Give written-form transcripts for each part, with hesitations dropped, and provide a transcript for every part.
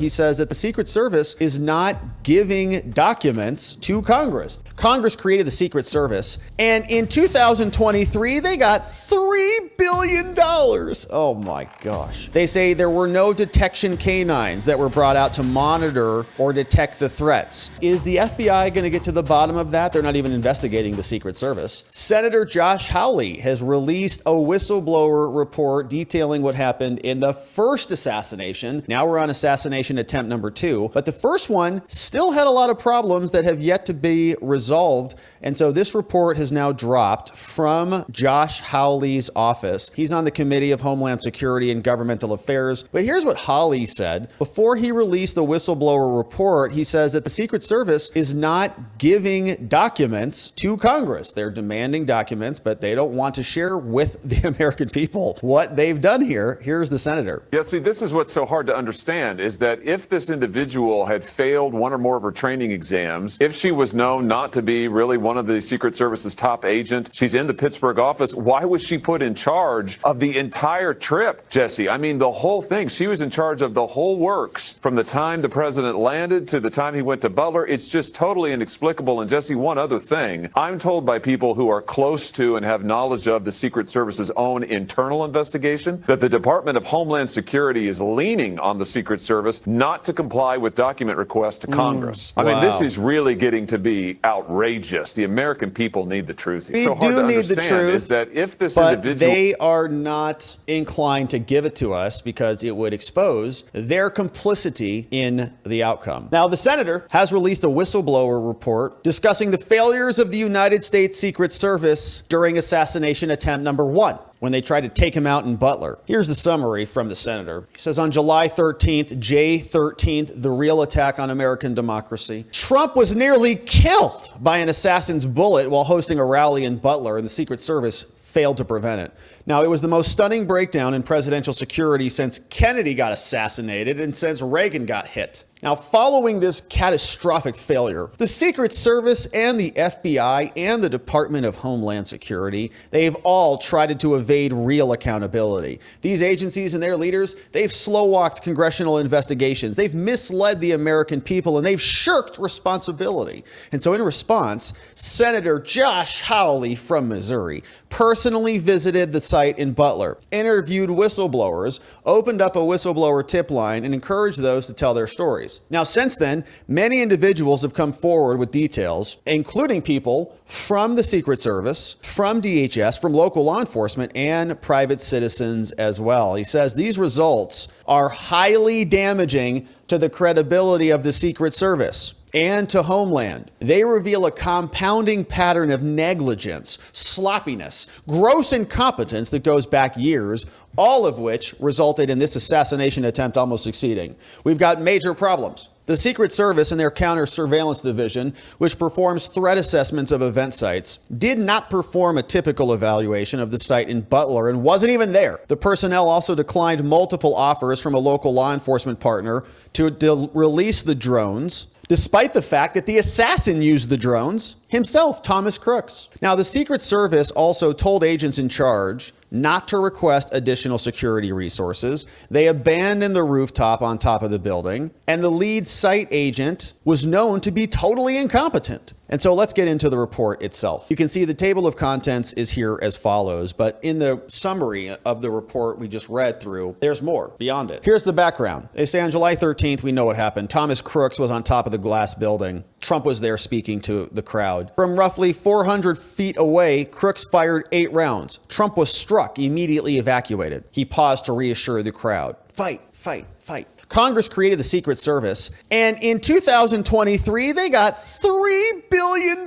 He says that the Secret Service is not giving documents to Congress. Congress created the Secret Service, and in 2023, they got $3 billion. Oh my gosh. They say there were no detection canines that were brought out to monitor or detect the threats. Is the FBI going to get to the bottom of that? They're not even investigating the Secret Service. Senator Josh Hawley has released a whistleblower report detailing what happened in the first assassination. Now we're on assassination attempt number 2, but the first one still had a lot of problems that have yet to be resolved. And so this report has now dropped from Josh Hawley's office. He's on the Committee of Homeland Security and Governmental Affairs. But here's what Hawley said. Before he released the whistleblower report, he says that the Secret Service is not giving documents to Congress. They're demanding documents, but they don't want to share with the American people what they've done here. Here's the senator. Yeah, see, this is what's so hard to understand is that if this individual had failed one or more of her training exams, if she was known not to be really one of the Secret Service's top agent, she's in the Pittsburgh office, why was she put in charge of the entire trip, Jesse? I mean, the whole thing. She was in charge of the whole works from the time the president landed to the time he went to Butler. It's just totally inexplicable. And Jesse, one other thing, I'm told by people who are close to and have knowledge of the Secret Service's own internal investigation that the Department of Homeland Security is leaning on the Secret Service not to comply with document requests to Congress. I mean, this is really getting to be outrageous. The American people need the truth. We so hard do to need understand the truth, is that if this but individual... they are not inclined to give it to us because it would expose their complicity in the outcome. Now, the senator has released a whistleblower report discussing the failures of the United States Secret Service during assassination attempt number 1, when they tried to take him out in Butler. Here's the summary from the senator. He says, on July 13th, J13th, the real attack on American democracy, Trump was nearly killed by an assassin's bullet while hosting a rally in Butler, and the Secret Service failed to prevent it. Now, it was the most stunning breakdown in presidential security since Kennedy got assassinated and since Reagan got hit. Now, following this catastrophic failure, the Secret Service and the FBI and the Department of Homeland Security, they've all tried to evade real accountability. These agencies and their leaders, they've slow-walked congressional investigations. They've misled the American people, and they've shirked responsibility. And so in response, Senator Josh Hawley from Missouri personally visited the site in Butler, interviewed whistleblowers, opened up a whistleblower tip line, and encouraged those to tell their stories. Now, since then, many individuals have come forward with details, including people from the Secret Service, from DHS, from local law enforcement, and private citizens as well. He says these results are highly damaging to the credibility of the Secret Service and to Homeland. They reveal a compounding pattern of negligence, sloppiness, gross incompetence that goes back years, all of which resulted in this assassination attempt almost succeeding. We've got major problems. The Secret Service and their counter-surveillance division, which performs threat assessments of event sites, did not perform a typical evaluation of the site in Butler and wasn't even there. The personnel also declined multiple offers from a local law enforcement partner to release the drones, despite the fact that the assassin used the drones himself, Thomas Crooks. Now, the Secret Service also told agents in charge not to request additional security resources. They abandoned the rooftop on top of the building, and the lead site agent was known to be totally incompetent. And so let's get into the report itself. You can see the table of contents is here as follows, but in the summary of the report we just read through, there's more beyond it. Here's the background. They say on July 13th, we know what happened. Thomas Crooks was on top of the glass building. Trump was there speaking to the crowd. From roughly 400 feet away, Crooks fired 8 rounds. Trump was struck, immediately evacuated. He paused to reassure the crowd. Fight, fight, fight. Congress created the Secret Service, and in 2023, they got $3 billion.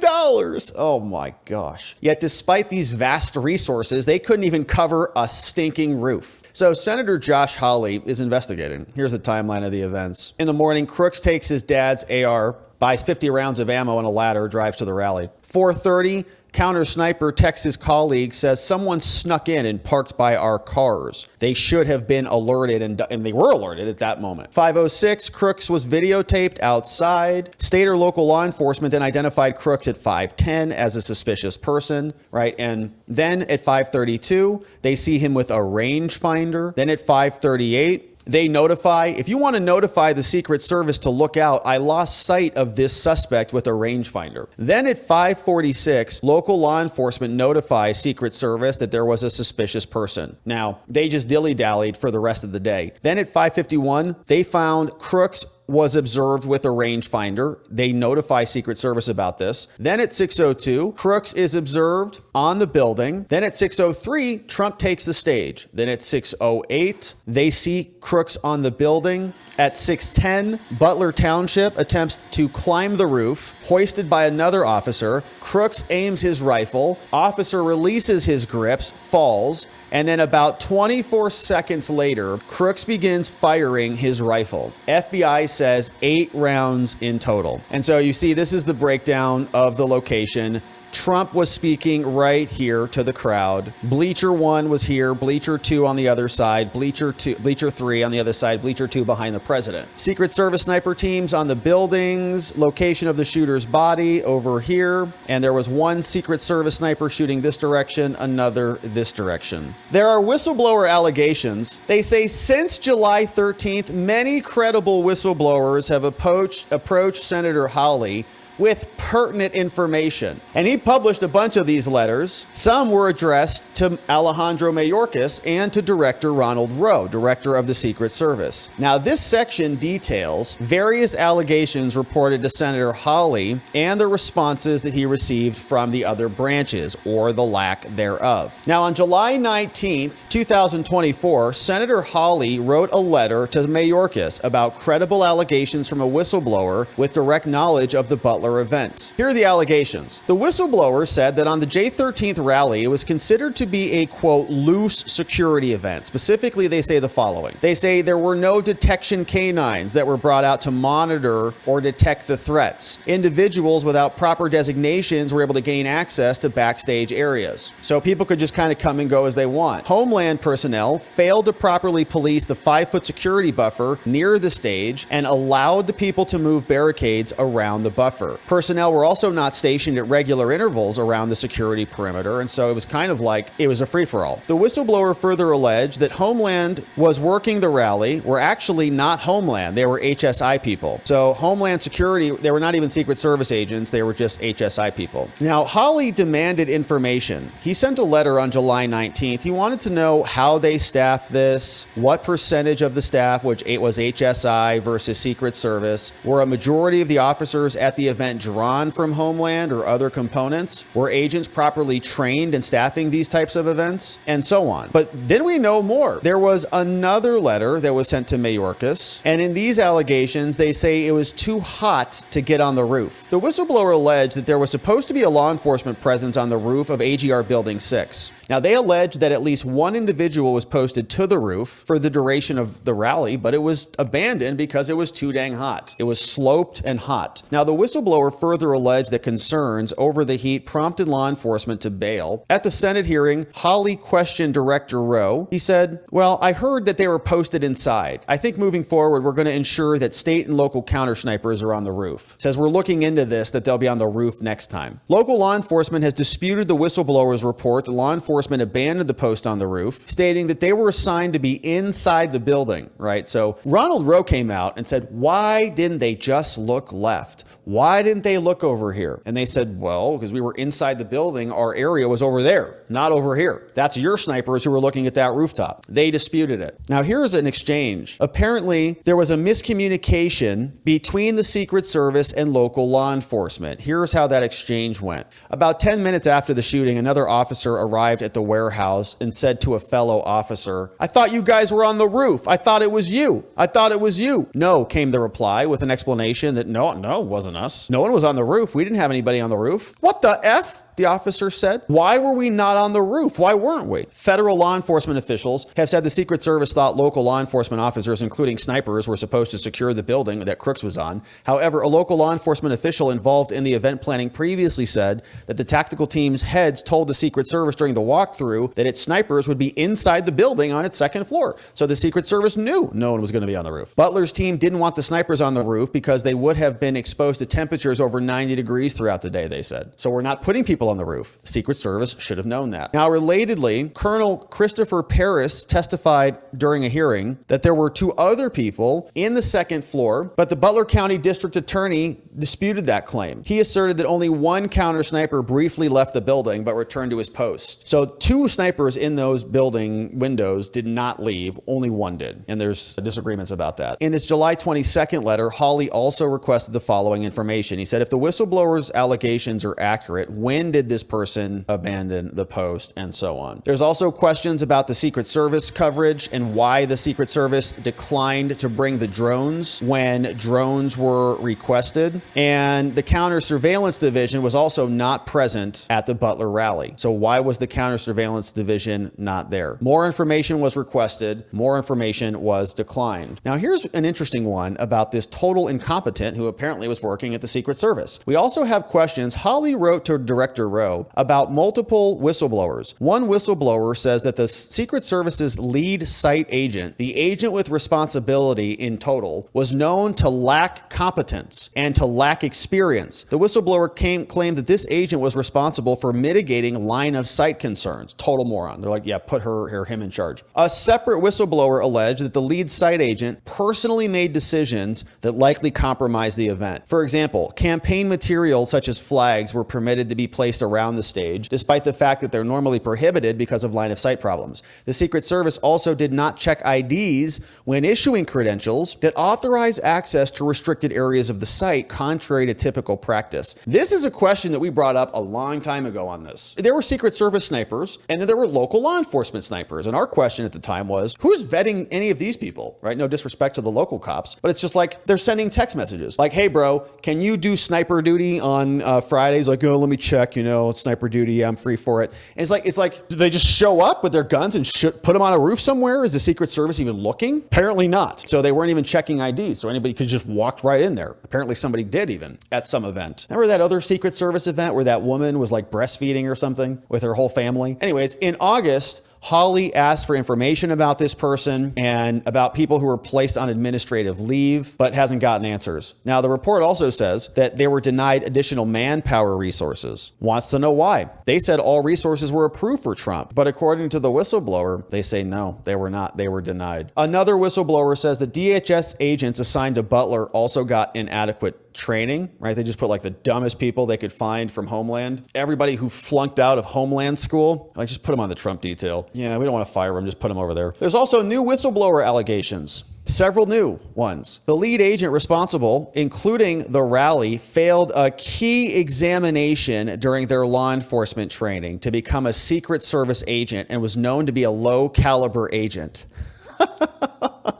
Oh my gosh. Yet despite these vast resources, they couldn't even cover a stinking roof. So Senator Josh Hawley is investigating. Here's the timeline of the events. In the morning, Crooks takes his dad's AR, buys 50 rounds of ammo and a ladder, drives to the rally. 4:30, counter sniper texts his colleague, says someone snuck in and parked by our cars. They should have been alerted, and they were alerted at that moment. 5:06, Crooks was videotaped outside. State or local law enforcement then identified Crooks at 5:10 as a suspicious person, right? And then at 5:32, they see him with a rangefinder. Then at 5:38, They notify, if you want to notify the Secret Service to look out, I lost sight of this suspect with a rangefinder. Then at 5:46, local law enforcement notifies Secret Service that there was a suspicious person. Now, they just dilly-dallied for the rest of the day. Then at 5:51, they found Crooks was observed with a rangefinder. They notify Secret Service about this. Then at 6:02, Crooks is observed on the building. Then at 6:03, Trump takes the stage. Then at 6:08, they see Crooks on the building. At 6:10, Butler Township attempts to climb the roof, hoisted by another officer. Crooks aims his rifle. Officer releases his grips, falls, and then about 24 seconds later, Crooks begins firing his rifle. FBI says 8 rounds in total. And so you see, this is the breakdown of the location. Trump was speaking right here to the crowd. Bleacher 1 was here, Bleacher 2 on the other side, Bleacher 3 on the other side, Bleacher 2 behind the president. Secret Service sniper teams on the buildings, location of the shooter's body over here, and there was one Secret Service sniper shooting this direction, another this direction. There are whistleblower allegations. They say since July 13th, many credible whistleblowers have approached Senator Hawley with pertinent information. And he published a bunch of these letters. Some were addressed to Alejandro Mayorkas and to Director Ronald Rowe, Director of the Secret Service. Now, this section details various allegations reported to Senator Hawley and the responses that he received from the other branches, or the lack thereof. Now, on July 19th, 2024, Senator Hawley wrote a letter to Mayorkas about credible allegations from a whistleblower with direct knowledge of the Butler event. Here are the allegations. The whistleblower said that on the J13th rally, it was considered to be a, quote, loose security event. Specifically, they say the following. They say there were no detection canines that were brought out to monitor or detect the threats. Individuals without proper designations were able to gain access to backstage areas. So people could just kind of come and go as they want. Homeland personnel failed to properly police the 5-foot security buffer near the stage and allowed the people to move barricades around the buffer. Personnel were also not stationed at regular intervals around the security perimeter, and so it was kind of like it was a free-for-all. The whistleblower further alleged that Homeland was working the rally were actually not Homeland. They were HSI people. So Homeland Security, they were not even Secret Service agents. They were just HSI people. Now, Hawley demanded information. He sent a letter on July 19th. He wanted to know how they staffed this, what percentage of the staff, which was HSI versus Secret Service, were a majority of the officers at the event drawn from Homeland or other components? Were agents properly trained in staffing these types of events? And so on. But then we know more. There was another letter that was sent to Mayorkas, and in these allegations, they say it was too hot to get on the roof. The whistleblower alleged that there was supposed to be a law enforcement presence on the roof of AGR Building 6. Now, they alleged that at least one individual was posted to the roof for the duration of the rally, but it was abandoned because it was too dang hot. It was sloped and hot. Now, the whistleblower further alleged that concerns over the heat prompted law enforcement to bail. At the Senate hearing, Hawley questioned Director Rowe. He said, well, I heard that they were posted inside. I think moving forward, we're going to ensure that state and local counter snipers are on the roof. Says we're looking into this, that they'll be on the roof next time. Local law enforcement has disputed the whistleblower's report that law enforcement abandoned the post on the roof, stating that they were assigned to be inside the building, right? So Ronald Rowe came out and said, why didn't they just look left? Why didn't they look over here? And they said, well, because we were inside the building, our area was over there, not over here. That's your snipers who were looking at that rooftop. They disputed it. Now, here's an exchange. Apparently, there was a miscommunication between the Secret Service and local law enforcement. Here's how that exchange went. About 10 minutes after the shooting, another officer arrived at the warehouse and said to a fellow officer, I thought you guys were on the roof. I thought it was you. I thought it was you. No, came the reply with an explanation that no, it wasn't us. No one was on the roof. We didn't have anybody on the roof. What the F? The officer said. Why were we not on the roof? Why weren't we? Federal law enforcement officials have said the Secret Service thought local law enforcement officers, including snipers, were supposed to secure the building that Crooks was on. However, a local law enforcement official involved in the event planning previously said that the tactical team's heads told the Secret Service during the walkthrough that its snipers would be inside the building on its second floor. So the Secret Service knew no one was going to be on the roof. Butler's team didn't want the snipers on the roof because they would have been exposed to temperatures over 90 degrees throughout the day, they said. So we're not putting people people on the roof. Secret Service should have known that. Now, relatedly, Colonel Christopher Paris testified during a hearing that there were 2 other people in the second floor, but the Butler County District Attorney disputed that claim. He asserted that only one counter sniper briefly left the building but returned to his post. So 2 snipers in those building windows did not leave, only one did. And there's disagreements about that. In his July 22nd letter, Hawley also requested the following information. He said, if the whistleblower's allegations are accurate, when did this person abandon the post, and so on. There's also questions about the Secret Service coverage and why the Secret Service declined to bring the drones when drones were requested. And the counter surveillance division was also not present at the Butler rally. So why was the counter surveillance division not there? More information was requested. More information was declined. Now, here's an interesting one about this total incompetent who apparently was working at the Secret Service. We also have questions. Hawley wrote to Director Rowe about multiple whistleblowers. One whistleblower says that the Secret Service's lead site agent, the agent with responsibility in total, was known to lack competence and to lack experience. The whistleblower claimed that this agent was responsible for mitigating line of sight concerns. Total moron. They're like, yeah, put her or him in charge. A separate whistleblower alleged that the lead site agent personally made decisions that likely compromised the event. For example, campaign material such as flags were permitted to be placed around the stage, despite the fact that they're normally prohibited because of line of sight problems. The Secret Service also did not check IDs when issuing credentials that authorize access to restricted areas of the site, contrary to typical practice. This is a question that we brought up a long time ago on this. There were Secret Service snipers, and then there were local law enforcement snipers. And our question at the time was, who's vetting any of these people, right? No disrespect to the local cops, but it's just like they're sending text messages like, hey, bro, can you do sniper duty on Fridays? Like, oh, let me check, sniper duty. I'm free for it. And it's like, do they just show up with their guns and put them on a roof somewhere? Is the Secret Service even looking? Apparently not. So they weren't even checking IDs. So anybody could just walk right in there. Apparently somebody did even at some event. Remember that other Secret Service event where that woman was like breastfeeding or something with her whole family? Anyways, in August, Hawley asked for information about this person and about people who were placed on administrative leave, but hasn't gotten answers. Now, the report also says that they were denied additional manpower resources. Wants to know why. They said all resources were approved for Trump, but according to the whistleblower, they say no, they were not. They were denied. Another whistleblower says that DHS agents assigned to Butler also got inadequate training, right? They just put like the dumbest people they could find from Homeland. Everybody who flunked out of Homeland school, like just put them on the Trump detail. Yeah, we don't want to fire them, just put them over there. There's also new whistleblower allegations. Several new ones. The lead agent responsible, including the rally, failed a key examination during their law enforcement training to become a Secret Service agent and was known to be a low caliber agent.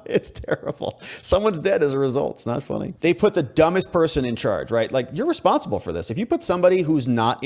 It's terrible. Someone's dead as a result. It's not funny. They put the dumbest person in charge, right? Like, you're responsible for this. If you put somebody who's not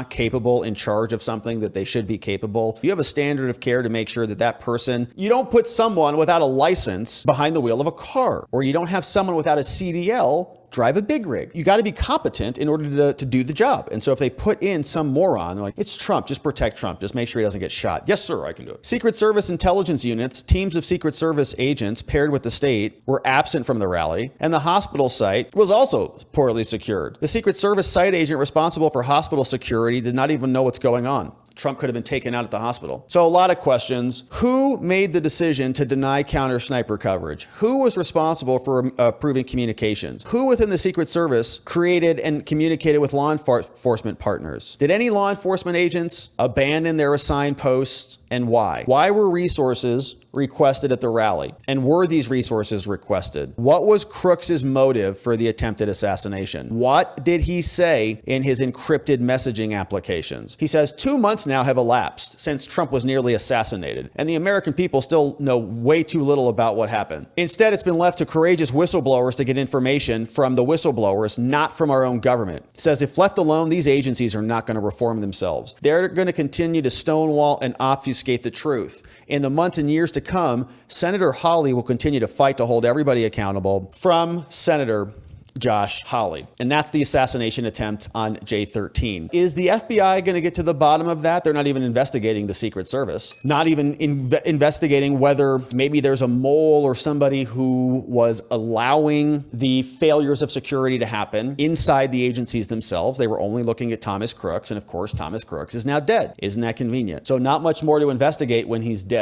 capable in charge of something that they should be capable, you have a standard of care to make sure that that person, you don't put someone without a license behind the wheel of a car, or you don't have someone without a CDL drive a big rig. You got to be competent in order to do the job. And so if they put in some moron, they're like, it's Trump, just protect Trump. Just make sure he doesn't get shot. Yes, sir, I can do it. Secret Service intelligence units, teams of Secret Service agents paired with the state were absent from the rally, and the hospital site was also poorly secured. The Secret Service site agent responsible for hospital security did not even know what's going on. Trump could have been taken out at the hospital. So a lot of questions. Who made the decision to deny counter sniper coverage? Who was responsible for approving communications? Who within the Secret Service created and communicated with law enforcement partners? Did any law enforcement agents abandon their assigned posts, and why? Why were resources requested at the rally? And were these resources requested? What was Crooks's motive for the attempted assassination? What did he say in his encrypted messaging applications? He says 2 months now have elapsed since Trump was nearly assassinated, and the American people still know way too little about what happened. Instead, it's been left to courageous whistleblowers to get information from the whistleblowers, not from our own government. He says if left alone, these agencies are not going to reform themselves. They're going to continue to stonewall and obfuscate the truth. In the months and years to come, Senator Hawley will continue to fight to hold everybody accountable. From Senator Josh Hawley. And that's the assassination attempt on J13. Is the FBI going to get to the bottom of that? They're not even investigating the Secret Service, not even investigating whether maybe there's a mole or somebody who was allowing the failures of security to happen inside the agencies themselves. They were only looking at Thomas Crooks. And of course, Thomas Crooks is now dead. Isn't that convenient? So not much more to investigate when he's dead.